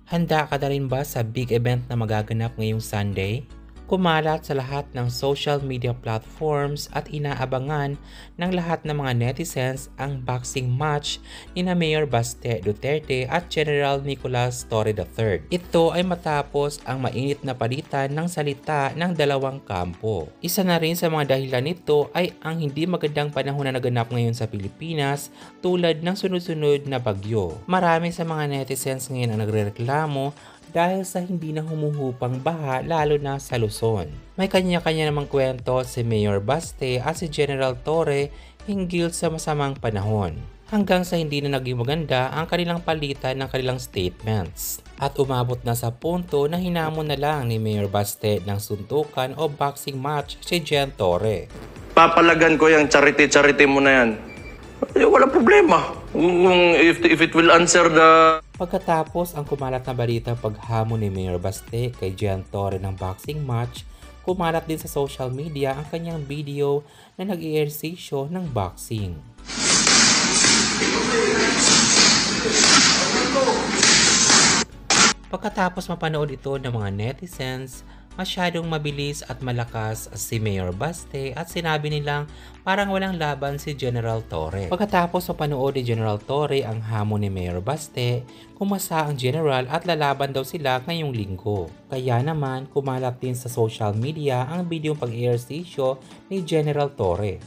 Handa ka na rin ba sa big event na magaganap ngayong Sunday? Kumalat sa lahat ng social media platforms at inaabangan ng lahat ng mga netizens ang boxing match ni Mayor Baste Duterte at General Nicolas Torre III. Ito ay matapos ang mainit na palitan ng salita ng dalawang kampo. Isa na rin sa mga dahilan nito ay ang hindi magandang panahon na naganap ngayon sa Pilipinas tulad ng sunod-sunod na bagyo. Marami sa mga netizens ngayon ang nagrereklamo dahil sa hindi na humuhupang baha lalo na sa Luzon. May kanya-kanya namang kwento si Mayor Baste at si General Torre hinggil sa masamang panahon. Hanggang sa hindi na naging maganda ang kanilang palitan ng kanilang statements. At umabot na sa punto na hinamon na lang ni Mayor Baste ng suntukan o boxing match si Gen Torre. Papalagan ko yung charity mo na yan. Wala problema. If it will answer the... Pagkatapos ang kumalat na balita paghamon ni Mayor Baste kay Gen Torre ng boxing match, kumalat din sa social media ang kanyang video na nag-i-ehersisyo ng boxing. Pagkatapos mapanood ito ng mga netizens, masyadong mabilis at malakas si Mayor Baste at sinabi nilang parang walang laban si General Torre. Pagkatapos mapanood ni General Torre ang hamon ni Mayor Baste, kumasa ang General at lalaban daw sila ngayong linggo. Kaya naman kumalat din sa social media ang video pag-ehersisyo ni General Torre.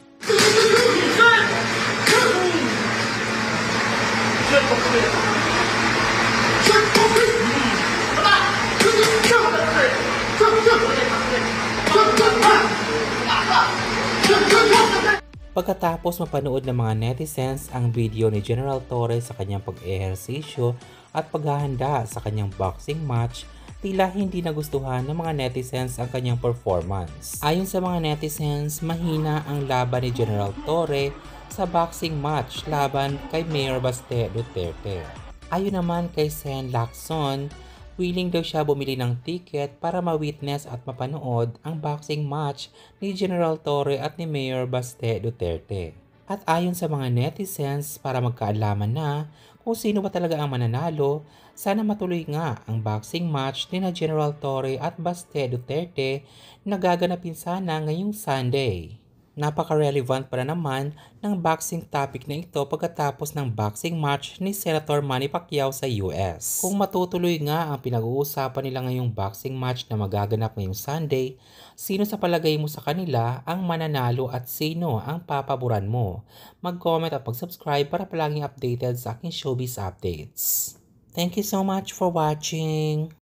Pagkatapos mapanood ng mga netizens ang video ni General Torre sa kanyang pag-ehersisyo at paghahanda sa kanyang boxing match, tila hindi nagustuhan ng mga netizens ang kanyang performance. Ayon sa mga netizens, mahina ang laban ni General Torre sa boxing match laban kay Mayor Baste Duterte. Ayon naman kay Sen Lacson, willing daw siya bumili ng ticket para ma-witness at mapanood ang boxing match ni General Torre at ni Mayor Baste Duterte. At ayon sa mga netizens, para magkaalaman na kung sino ba talaga ang mananalo, sana matuloy nga ang boxing match ni na General Torre at Baste Duterte na gaganapin sana ngayong Sunday. Napaka-relevant para naman ng boxing topic na ito pagkatapos ng boxing match ni Senator Manny Pacquiao sa US. Kung matutuloy nga ang pinag-uusapan nila ngayong boxing match na magaganap ngayong Sunday, sino sa palagay mo sa kanila ang mananalo at sino ang papaboran mo? Mag-comment at mag-subscribe para palaging updated sa aking showbiz updates. Thank you so much for watching!